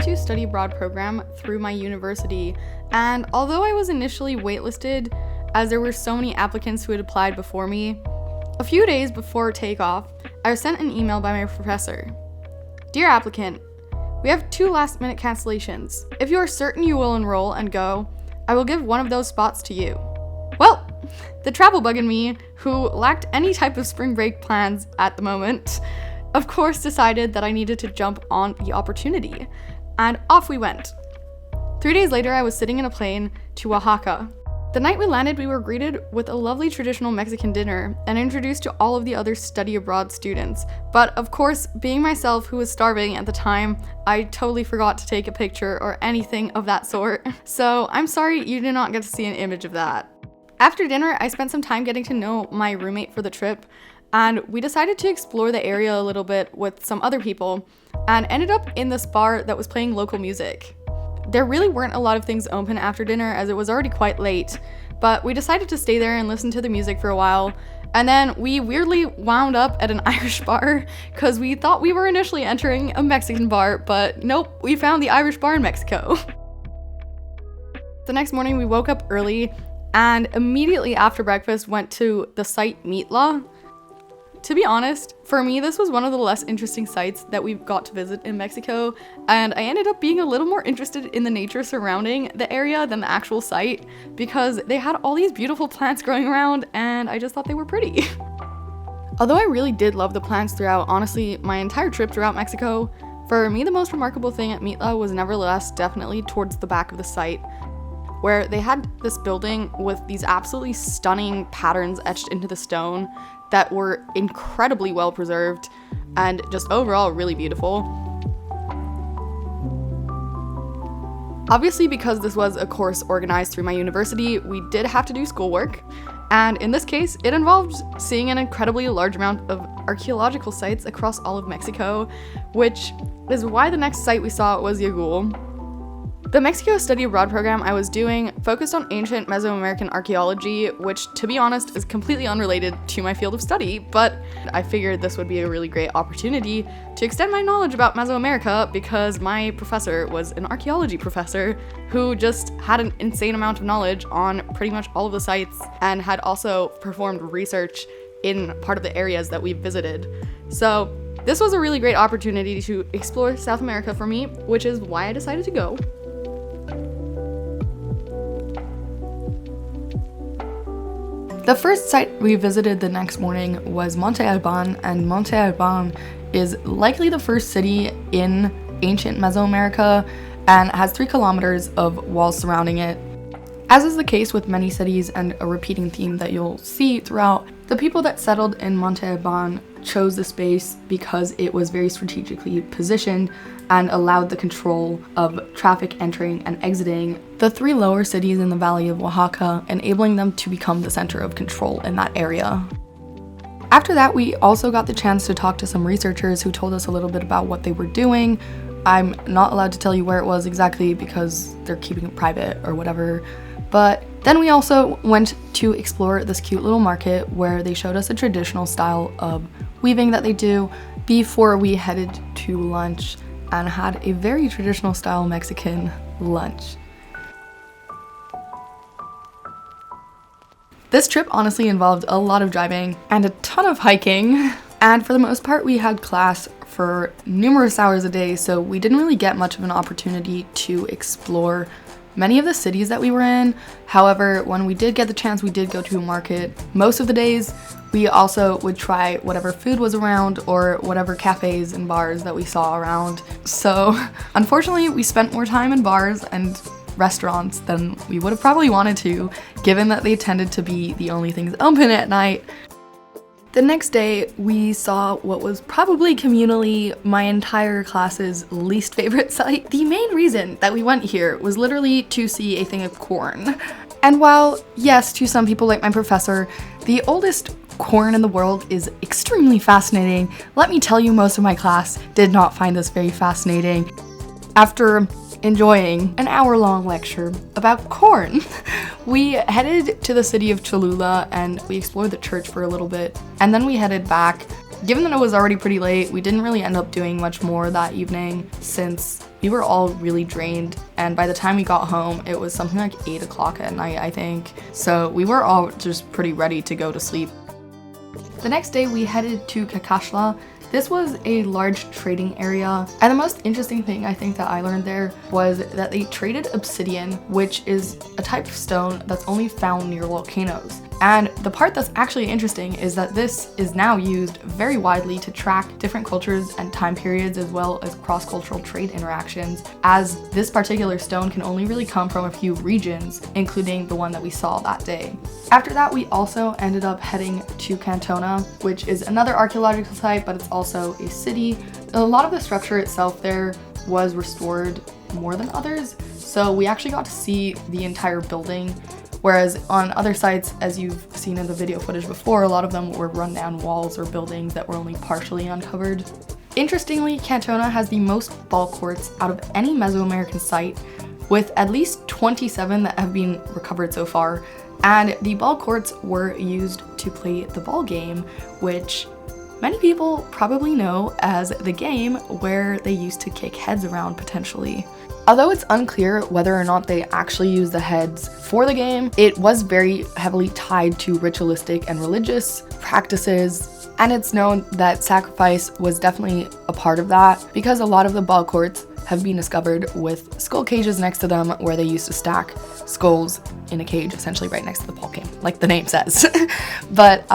to study abroad program through my university, and although I was initially waitlisted as there were so many applicants who had applied before me, a few days before takeoff, I was sent an email by my professor. Dear applicant, we have 2 last-minute cancellations. If you are certain you will enroll and go, I will give one of those spots to you. Well, the travel bug in me, who lacked any type of spring break plans at the moment, of course decided that I needed to jump on the opportunity, and off we went. 3 days later, I was sitting in a plane to Oaxaca. The night we landed, we were greeted with a lovely traditional Mexican dinner and introduced to all of the other study abroad students. But of course, being myself who was starving at the time, I totally forgot to take a picture or anything of that sort. So I'm sorry you did not get to see an image of that. After dinner, I spent some time getting to know my roommate for the trip, and we decided to explore the area a little bit with some other people and ended up in this bar that was playing local music. There really weren't a lot of things open after dinner as it was already quite late, but we decided to stay there and listen to the music for a while, and then we weirdly wound up at an Irish bar because we thought we were initially entering a Mexican bar, but nope, we found the Irish bar in Mexico. The next morning we woke up early and immediately after breakfast went to the site Mitla. To be honest, for me, this was one of the less interesting sites that we got to visit in Mexico, and I ended up being a little more interested in the nature surrounding the area than the actual site because they had all these beautiful plants growing around and I just thought they were pretty. Although I really did love the plants throughout, honestly, my entire trip throughout Mexico, for me the most remarkable thing at Mitla was nevertheless definitely towards the back of the site, where they had this building with these absolutely stunning patterns etched into the stone that were incredibly well preserved and just overall really beautiful. Obviously, because this was a course organized through my university, we did have to do schoolwork, and in this case, it involved seeing an incredibly large amount of archaeological sites across all of Mexico, which is why the next site we saw was Yagul. The Mexico Study Abroad program I was doing focused on ancient Mesoamerican archaeology, which, to be honest, is completely unrelated to my field of study, but I figured this would be a really great opportunity to extend my knowledge about Mesoamerica because my professor was an archaeology professor who just had an insane amount of knowledge on pretty much all of the sites and had also performed research in part of the areas that we visited. So this was a really great opportunity to explore South America for me, which is why I decided to go. The first site we visited the next morning was Monte Alban, and Monte Alban is likely the first city in ancient Mesoamerica and has 3 kilometers of walls surrounding it. As is the case with many cities and a repeating theme that you'll see throughout, the people that settled in Monte Alban chose the space because it was very strategically positioned and allowed the control of traffic entering and exiting the 3 lower cities in the valley of Oaxaca, enabling them to become the center of control in that area. After that, we also got the chance to talk to some researchers who told us a little bit about what they were doing. I'm not allowed to tell you where it was exactly because they're keeping it private or whatever, but then we also went to explore this cute little market where they showed us a traditional style of weaving that they do before we headed to lunch and had a very traditional style Mexican lunch. This trip honestly involved a lot of driving and a ton of hiking, and for the most part we had class for numerous hours a day, so we didn't really get much of an opportunity to explore many of the cities that we were in. However, when we did get the chance, we did go to a market most of the days. We also would try whatever food was around or whatever cafes and bars that we saw around. So unfortunately, we spent more time in bars and restaurants than we would have probably wanted to, given that they tended to be the only things open at night. The next day, we saw what was probably communally my entire class's least favorite site. The main reason that we went here was literally to see a thing of corn. And while, yes, to some people like my professor, the oldest corn in the world is extremely fascinating, let me tell you, most of my class did not find this very fascinating. After enjoying an hour-long lecture about corn, we headed to the city of Cholula and we explored the church for a little bit, and then we headed back Given that it was already pretty late, we didn't really end up doing much more that evening since we were all really drained, and by the time we got home, it was something like 8 o'clock at night, I think. So we were all just pretty ready to go to sleep. The next day, we headed to Kakashla. This was a large trading area, and the most interesting thing I think that I learned there was that they traded obsidian, which is a type of stone that's only found near volcanoes. And the part that's actually interesting is that this is now used very widely to track different cultures and time periods, as well as cross-cultural trade interactions, as this particular stone can only really come from a few regions, including the one that we saw that day. After that, we also ended up heading to Cantona, which is another archaeological site, but it's also a city. A lot of the structure itself there was restored more than others, so we actually got to see the entire building. Whereas on other sites, as you've seen in the video footage before, a lot of them were rundown walls or buildings that were only partially uncovered. Interestingly, Cantona has the most ball courts out of any Mesoamerican site, with at least 27 that have been recovered so far. And the ball courts were used to play the ball game, which many people probably know as the game where they used to kick heads around potentially. Although it's unclear whether or not they actually use the heads for the game, it was very heavily tied to ritualistic and religious practices, and it's known that sacrifice was definitely a part of that, because a lot of the ball courts have been discovered with skull cages next to them where they used to stack skulls in a cage essentially right next to the ball game, like the name says. But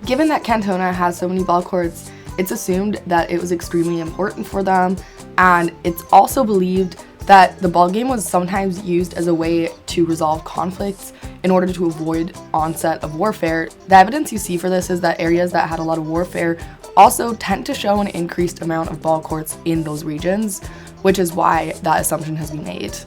given that Cantona has so many ball courts, it's assumed that it was extremely important for them, and it's also believed that the ball game was sometimes used as a way to resolve conflicts in order to avoid onset of warfare. The evidence you see for this is that areas that had a lot of warfare also tend to show an increased amount of ball courts in those regions, which is why that assumption has been made.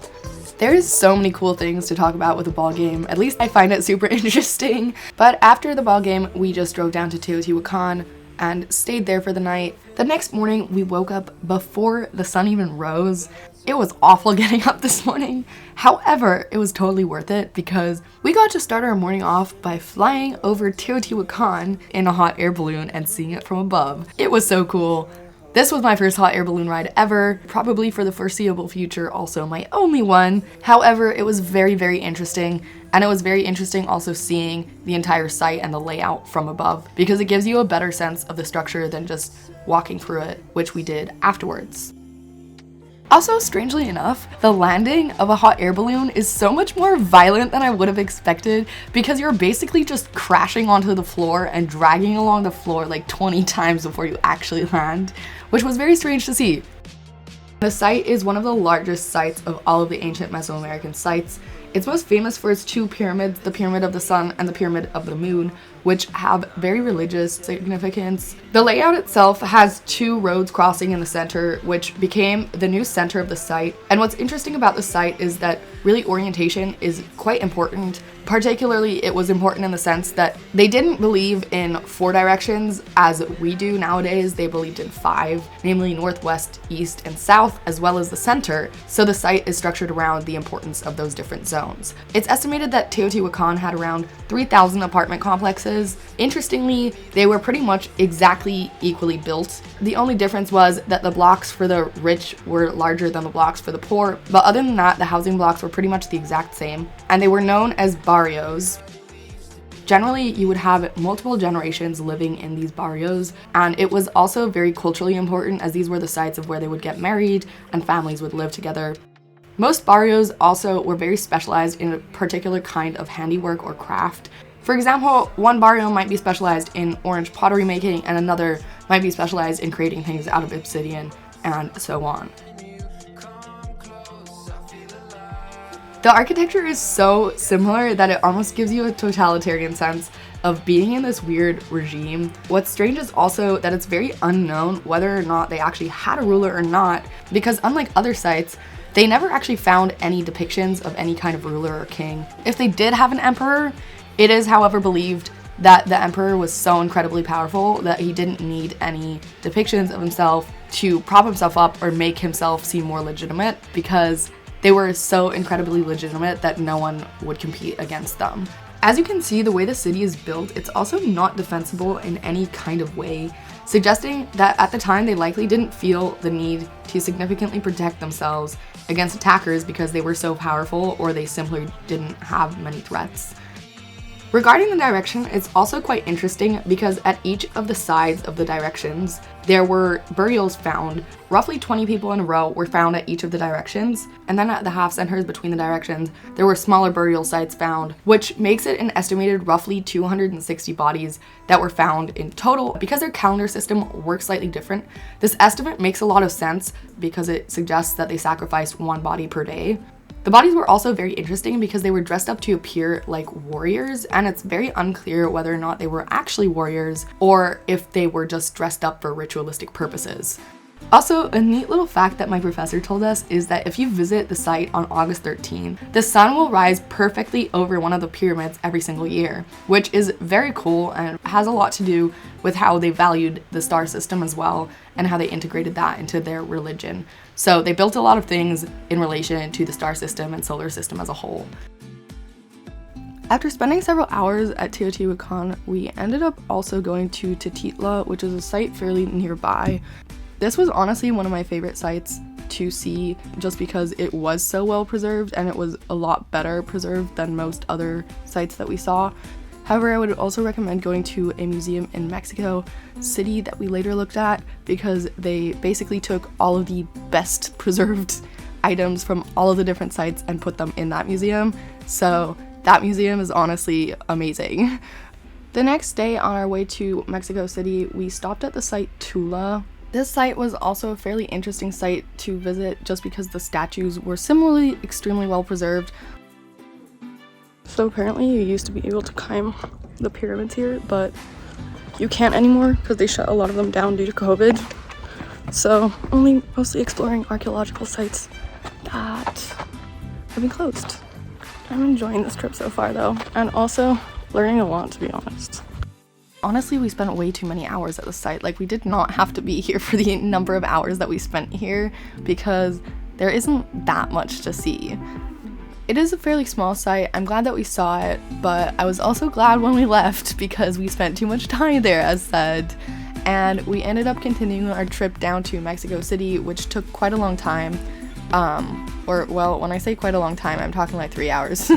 There's so many cool things to talk about with a ball game, at least I find it super interesting. But after the ball game, we just drove down to Teotihuacan and stayed there for the night. The next morning, we woke up before the sun even rose. It was awful getting up this morning. However, it was totally worth it because we got to start our morning off by flying over Teotihuacan in a hot air balloon and seeing it from above. It was so cool. This was my first hot air balloon ride ever, probably for the foreseeable future also my only one. However, it was very, very interesting, and it was very interesting also seeing the entire site and the layout from above, because it gives you a better sense of the structure than just walking through it, which we did afterwards. Also, strangely enough, the landing of a hot air balloon is so much more violent than I would have expected, because you're basically just crashing onto the floor and dragging along the floor like 20 times before you actually land, which was very strange to see. The site is one of the largest sites of all of the ancient Mesoamerican sites. It's most famous for its two pyramids, the Pyramid of the Sun and the Pyramid of the Moon, which have very religious significance. The layout itself has two roads crossing in the center, which became the new center of the site. And what's interesting about the site is that really orientation is quite important. Particularly, it was important in the sense that they didn't believe in 4 directions as we do nowadays. They believed in 5, namely northwest, east, and south, as well as the center. So the site is structured around the importance of those different zones. It's estimated that Teotihuacan had around 3,000 apartment complexes. Interestingly, they were pretty much exactly equally built. The only difference was that the blocks for the rich were larger than the blocks for the poor, but other than that, the housing blocks were pretty much the exact same, and they were known as barrios. Generally, you would have multiple generations living in these barrios, and it was also very culturally important as these were the sites of where they would get married and families would live together. Most barrios also were very specialized in a particular kind of handiwork or craft. For example, one barrio might be specialized in orange pottery making, and another might be specialized in creating things out of obsidian, and so on. The architecture is so similar that it almost gives you a totalitarian sense of being in this weird regime. What's strange is also that it's very unknown whether or not they actually had a ruler or not, because unlike other sites, they never actually found any depictions of any kind of ruler or king. If they did have an emperor, it is, however, believed that the emperor was so incredibly powerful that he didn't need any depictions of himself to prop himself up or make himself seem more legitimate, because they were so incredibly legitimate that no one would compete against them. As you can see, the way the city is built, it's also not defensible in any kind of way. suggesting that at the time they likely didn't feel the need to significantly protect themselves against attackers because they were so powerful, or they simply didn't have many threats. Regarding the direction, it's also quite interesting because at each of the sides of the directions, there were burials found. Roughly 20 people in a row were found at each of the directions, and then at the half centers between the directions, there were smaller burial sites found, which makes it an estimated roughly 260 bodies that were found in total. Because their calendar system works slightly different, this estimate makes a lot of sense because it suggests that they sacrificed one body per day. The bodies were also very interesting because they were dressed up to appear like warriors, and it's very unclear whether or not they were actually warriors or if they were just dressed up for ritualistic purposes. Also, a neat little fact that my professor told us is that if you visit the site on August 13th, the sun will rise perfectly over one of the pyramids every single year, which is very cool and has a lot to do with how they valued the star system as well and how they integrated that into their religion. So they built a lot of things in relation to the star system and solar system as a whole. After spending several hours at Teotihuacan, we ended up also going to Tititla, which is a site fairly nearby. This was honestly one of my favorite sites to see just because it was so well preserved, and it was a lot better preserved than most other sites that we saw. However, I would also recommend going to a museum in Mexico City that we later looked at because they basically took all of the best preserved items from all of the different sites and put them in that museum. So that museum is honestly amazing. The next day on our way to Mexico City, we stopped at the site Tula. This site was also a fairly interesting site to visit just because the statues were similarly extremely well preserved. So apparently you used to be able to climb the pyramids here, but you can't anymore because they shut a lot of them down due to COVID. So only mostly exploring archaeological sites that have been closed. I'm enjoying this trip so far though, and also learning a lot, to be honest. Honestly, we spent way too many hours at the site. Like, we did not have to be here for the number of hours that we spent here because there isn't that much to see. It is a fairly small site. I'm glad that we saw it, but I was also glad when we left because we spent too much time there, as said. And we ended up continuing our trip down to Mexico City, which took quite a long time. Well, when I say quite a long time, I'm talking like 3 hours.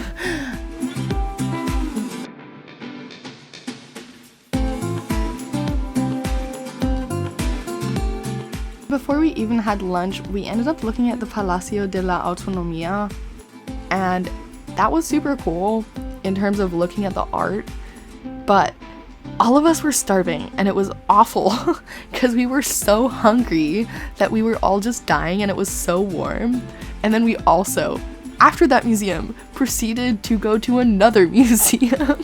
Before we even had lunch, we ended up looking at the Palacio de la Autonomía, and that was super cool in terms of looking at the art, but all of us were starving and it was awful because we were so hungry that we were all just dying and it was so warm. And then we also, after that museum, proceeded to go to another museum.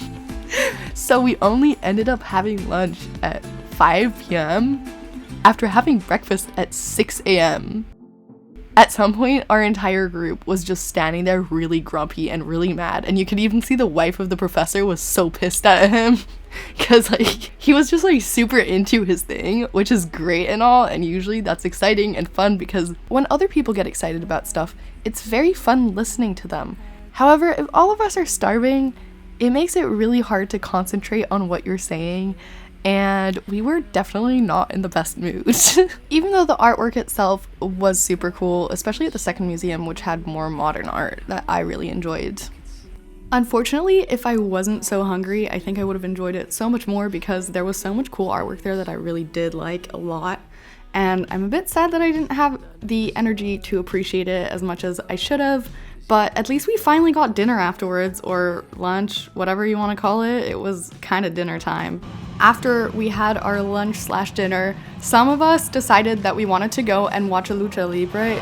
So we only ended up having lunch at 5 p.m. after having breakfast at 6 a.m. At some point, our entire group was just standing there really grumpy and really mad, and you could even see the wife of the professor was so pissed at him because like he was just like super into his thing, which is great and all, and usually that's exciting and fun because when other people get excited about stuff, it's very fun listening to them. However, if all of us are starving, it makes it really hard to concentrate on what you're saying, and we were definitely not in the best mood. Even though the artwork itself was super cool, especially at the second museum, which had more modern art that I really enjoyed. Unfortunately, if I wasn't so hungry, I think I would have enjoyed it so much more because there was so much cool artwork there that I really did like a lot. And I'm a bit sad that I didn't have the energy to appreciate it as much as I should have. But at least we finally got dinner afterwards, or lunch, whatever you want to call it. It was kind of dinner time. After we had our lunch/dinner, some of us decided that we wanted to go and watch a lucha libre,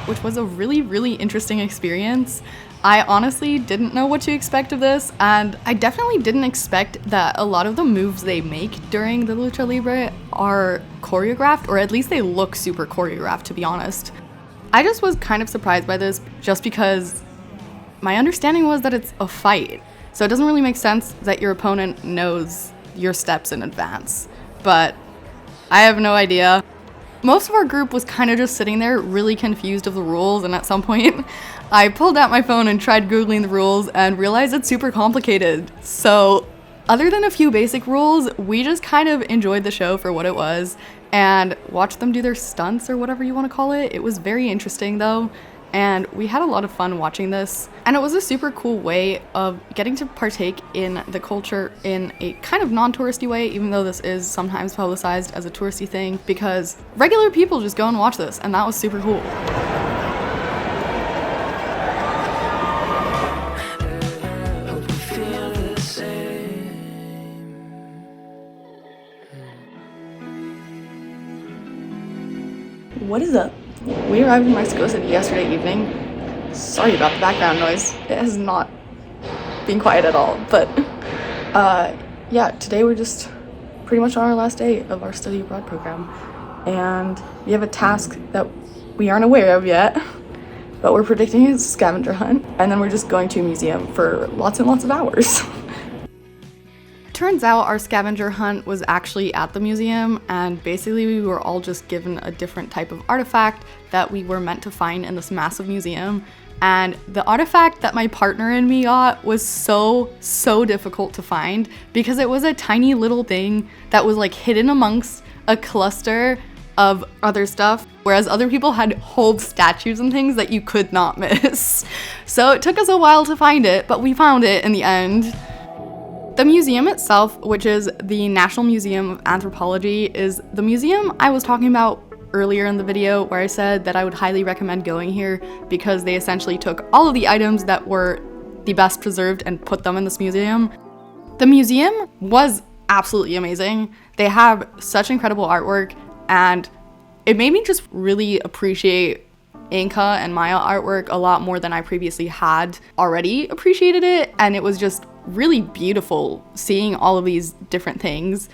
which was a really, really interesting experience. I honestly didn't know what to expect of this, and I definitely didn't expect that a lot of the moves they make during the lucha libre are choreographed, or at least they look super choreographed, to be honest. I just was kind of surprised by this just because my understanding was that it's a fight. So it doesn't really make sense that your opponent knows your steps in advance. But I have no idea. Most of our group was kind of just sitting there really confused of the rules, and at some point I pulled out my phone and tried Googling the rules and realized it's super complicated. So Other than a few basic rules, we just kind of enjoyed the show for what it was and watched them do their stunts or whatever you want to call it. It was very interesting though, and we had a lot of fun watching this. And it was a super cool way of getting to partake in the culture in a kind of non-touristy way, even though this is sometimes publicized as a touristy thing, because regular people just go and watch this, and that was super cool. What is up? We arrived in Mexico City yesterday evening. Sorry about the background noise. It has not been quiet at all, but yeah, today we're just pretty much on our last day of our study abroad program, and we have a task that we aren't aware of yet, but we're predicting it's a scavenger hunt, and then we're just going to a museum for lots and lots of hours. Turns out our scavenger hunt was actually at the museum, and basically we were all just given a different type of artifact that we were meant to find in this massive museum. And the artifact that my partner and me got was so difficult to find because it was a tiny little thing that was like hidden amongst a cluster of other stuff, whereas other people had whole statues and things that you could not miss. So it took us a while to find it, but we found it in the end. The museum itself, which is the National Museum of Anthropology, is the museum I was talking about earlier in the video where I said that I would highly recommend going here because they essentially took all of the items that were the best preserved and put them in this museum. The museum was absolutely amazing. They have such incredible artwork, and it made me just really appreciate Inca and Maya artwork a lot more than I previously had already appreciated it, and it was just really beautiful seeing all of these different things.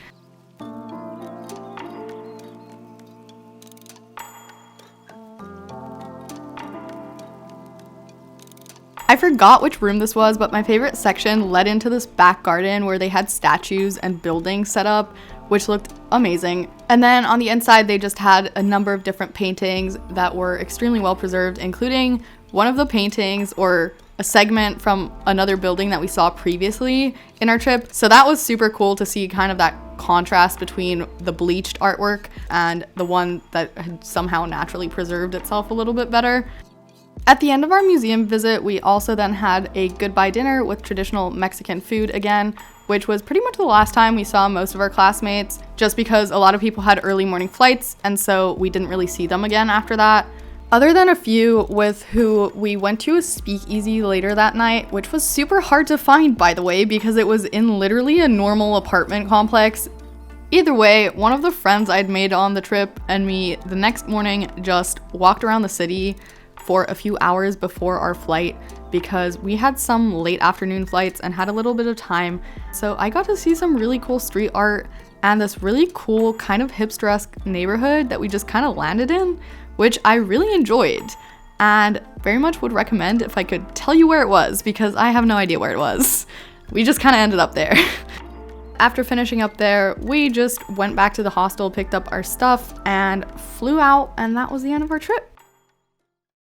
I forgot which room this was, but my favorite section led into this back garden where they had statues and buildings set up, which looked amazing. And then on the inside, they just had a number of different paintings that were extremely well preserved, including one of the paintings or a segment from another building that we saw previously in our trip. So that was super cool to see kind of that contrast between the bleached artwork and the one that had somehow naturally preserved itself a little bit better. At the end of our museum visit, we also then had a goodbye dinner with traditional Mexican food again, which was pretty much the last time we saw most of our classmates, just because a lot of people had early morning flights, and so we didn't really see them again after that. Other than a few with who we went to a speakeasy later that night, which was super hard to find, by the way, because it was in literally a normal apartment complex. Either way, one of the friends I'd made on the trip and me the next morning just walked around the city for a few hours before our flight because we had some late afternoon flights and had a little bit of time. So I got to see some really cool street art and this really cool kind of hipster-esque neighborhood that we just kind of landed in, which I really enjoyed and very much would recommend if I could tell you where it was, because I have no idea where it was. We just kind of ended up there. After finishing up there, we just went back to the hostel, picked up our stuff, and flew out, and that was the end of our trip.